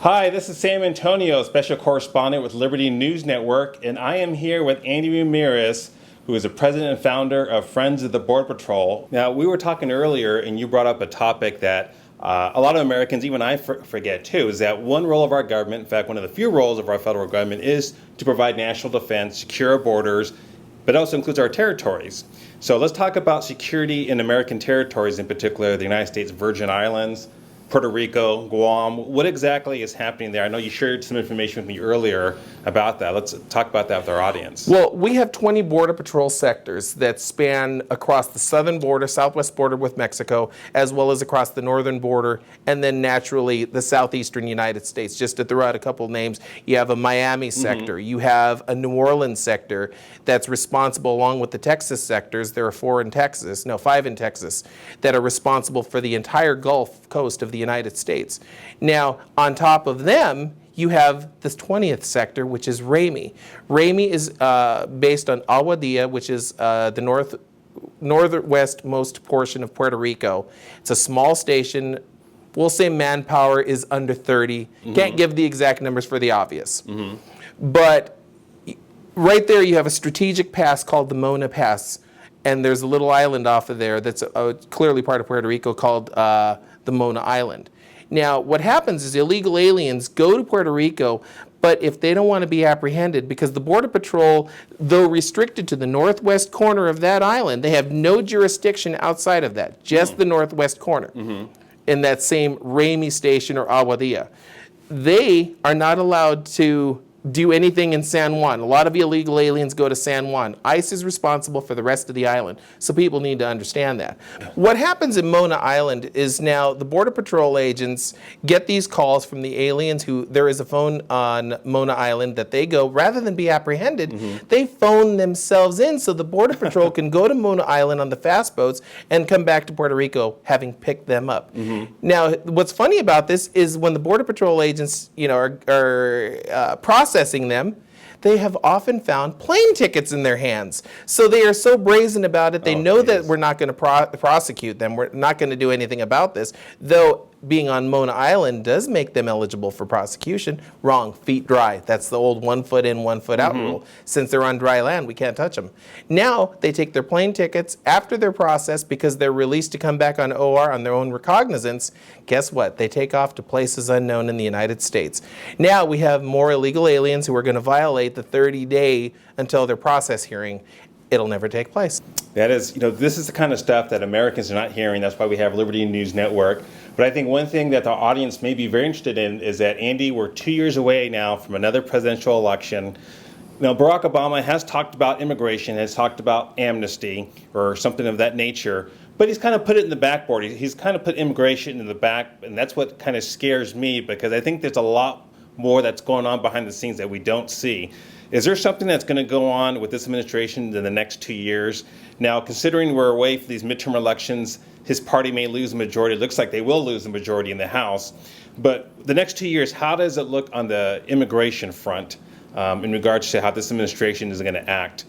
Hi, this is Sam Antonio, special correspondent with Liberty News Network, and I am here with Andy Ramirez, who is the president and founder of Friends of the Border Patrol. Now, we were talking earlier, and you brought up a topic that a lot of Americans, even I forget too, is that one role of our government, in fact, one of the few roles of our federal government, is to provide national defense, secure our borders, but it also includes our territories. So let's talk about security in American territories, in particular the United States Virgin Islands, Puerto Rico, Guam. What exactly is happening there? I know you shared some information with me earlier about that. Let's talk about that with our audience. Well, we have 20 Border Patrol sectors that span across the southern border, southwest border with Mexico, as well as across the northern border, and then naturally the southeastern United States. Just to throw out a couple of names, you have a Miami sector, you have a New Orleans sector that's responsible, along with the Texas sectors, there are 5 in Texas, that are responsible for the entire Gulf Coast of the United States. Now, on top of them, you have the 20th sector, which is Ramey. Ramey is based on Aguadilla, which is the northwestmost portion of Puerto Rico. It's a small station. We'll say manpower is under 30. Can't give the exact numbers for the obvious. But right there you have a strategic pass called the Mona Pass, and there's a little island off of there that's clearly part of Puerto Rico called the Mona Island. Now, what happens is illegal aliens go to Puerto Rico, but if they don't want to be apprehended, because the Border Patrol, though restricted to the northwest corner of that island, they have no jurisdiction outside of that, just the northwest corner, in that same Ramey station or Aguadilla. They are not allowed to do anything in San Juan. A lot of illegal aliens go to San Juan. ICE is responsible for the rest of the island, so people need to understand that. What happens in Mona Island is now the Border Patrol agents get these calls from the aliens who, there is a phone on Mona Island that they go, rather than be apprehended, they phone themselves in so the Border Patrol can go to Mona Island on the fast boats and come back to Puerto Rico having picked them up. Now, what's funny about this is when the Border Patrol agents, are processing them, they have often found plane tickets in their hands. So they are so brazen about it. They know that we're not going to prosecute them. We're not going to do anything about this. Though being on Mona Island does make them eligible for prosecution. Wrong. Feet dry. That's the old 1 foot in, 1 foot out rule. Since they're on dry land, we can't touch them. Now they take their plane tickets after their process because they're released to come back on OR on their own recognizance. Guess what? They take off to places unknown in the United States. Now we have more illegal aliens who are going to violate the 30-day until their process hearing. It'll never take place. That is, this is the kind of stuff that Americans are not hearing. That's why we have Liberty News Network. But I think one thing that the audience may be very interested in is that, Andy, we're 2 years away now from another presidential election. Now, Barack Obama has talked about immigration, has talked about amnesty or something of that nature, but he's kind of put it in the backboard. He's kind of put immigration in the back, and that's what kind of scares me, because I think there's a lot more that's going on behind the scenes that we don't see. Is there something that's going to go on with this administration in the next 2 years? Now, considering we're away for these midterm elections, his party may lose the majority. It looks like they will lose the majority in the House. But the next 2 years, how does it look on the immigration front in regards to how this administration is going to act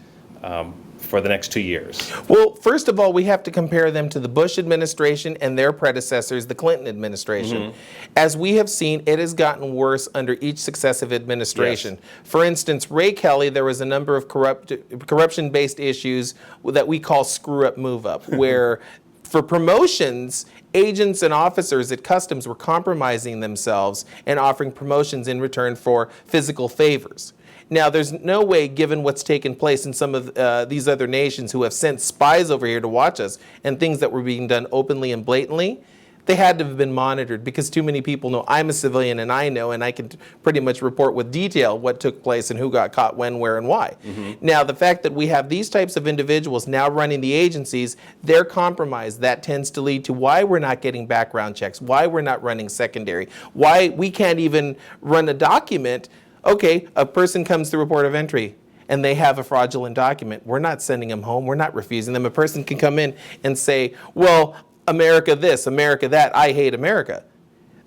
for the next 2 years? Well, first of all, we have to compare them to the Bush administration and their predecessors, the Clinton administration. As we have seen, it has gotten worse under each successive administration. For instance, Ray Kelly, there was a number of corruption-based issues that we call screw-up, move-up, where for promotions, agents and officers at Customs were compromising themselves and offering promotions in return for physical favors. Now, there's no way, given what's taken place in some of these other nations who have sent spies over here to watch us and things that were being done openly and blatantly, they had to have been monitored, because too many people know. I'm a civilian and I know, and I can pretty much report with detail what took place and who got caught when, where, and why. Now, the fact that we have these types of individuals now running the agencies, they're compromised. That tends to lead to why we're not getting background checks, why we're not running secondary, why we can't even run a document. Okay, a person comes through a port of entry and they have a fraudulent document. We're not sending them home. We're not refusing them. A person can come in and say, well, America this, America that, I hate America.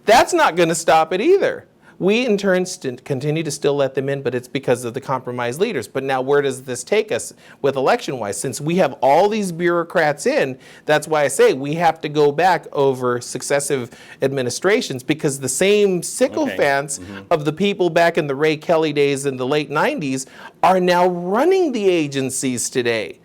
That's not going to stop it either. We in turn continue to still let them in, but it's because of the compromised leaders. But now where does this take us with election-wise? Since we have all these bureaucrats in, that's why I say we have to go back over successive administrations, because the same sycophants of the people back in the Ray Kelly days in the late 90s are now running the agencies today.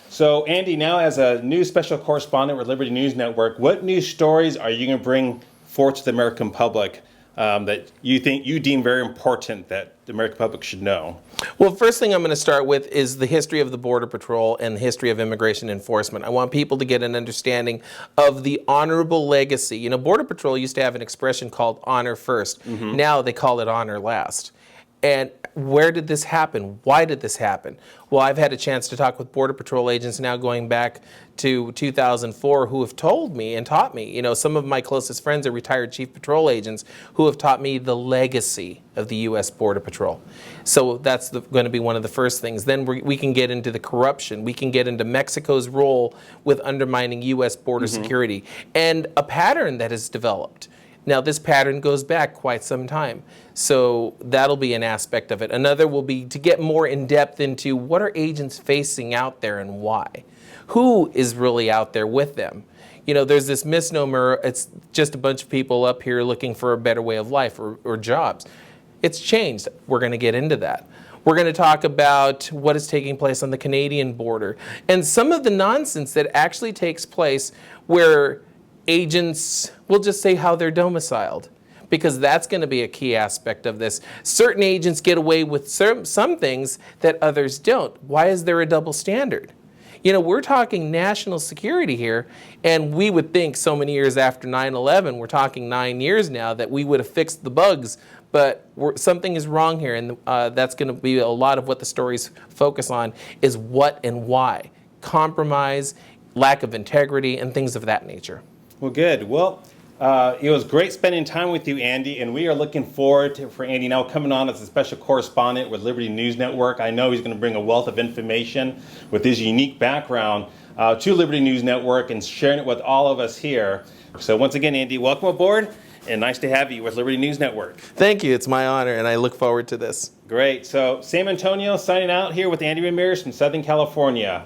So, Andy, now as a news special correspondent with Liberty News Network, what news stories are you going to bring forth to the American public that you deem very important that the American public should know? Well, first thing I'm going to start with is the history of the Border Patrol and the history of immigration enforcement. I want people to get an understanding of the honorable legacy. You know, Border Patrol used to have an expression called honor first. Now they call it honor last. And where did this happen? Why did this happen? Well, I've had a chance to talk with Border Patrol agents now going back to 2004 who have told me and taught me. You know, some of my closest friends are retired Chief Patrol agents who have taught me the legacy of the U.S. Border Patrol. So that's going to be one of the first things. Then we can get into the corruption. We can get into Mexico's role with undermining U.S. border security and a pattern that has developed. Now, this pattern goes back quite some time, so that'll be an aspect of it. Another will be to get more in depth into what are agents facing out there and why. Who is really out there with them? You know, there's this misnomer, it's just a bunch of people up here looking for a better way of life or jobs. It's changed. We're going to get into that. We're going to talk about what is taking place on the Canadian border and some of the nonsense that actually takes place where agents, we'll just say how they're domiciled, because that's going to be a key aspect of this. Certain agents get away with some things that others don't. Why is there a double standard? You know, we're talking national security here, and we would think so many years after 9/11, we're talking 9 years now, that we would have fixed the bugs, but something is wrong here, and that's going to be a lot of what the stories focus on, is what and why. Compromise, lack of integrity, and things of that nature. Well, good. Well, it was great spending time with you, Andy, and we are looking forward for Andy now coming on as a special correspondent with Liberty News Network. I know he's going to bring a wealth of information with his unique background to Liberty News Network and sharing it with all of us here. So once again, Andy, welcome aboard, and nice to have you with Liberty News Network. Thank you. It's my honor, and I look forward to this. Great. So San Antonio signing out here with Andy Ramirez from Southern California.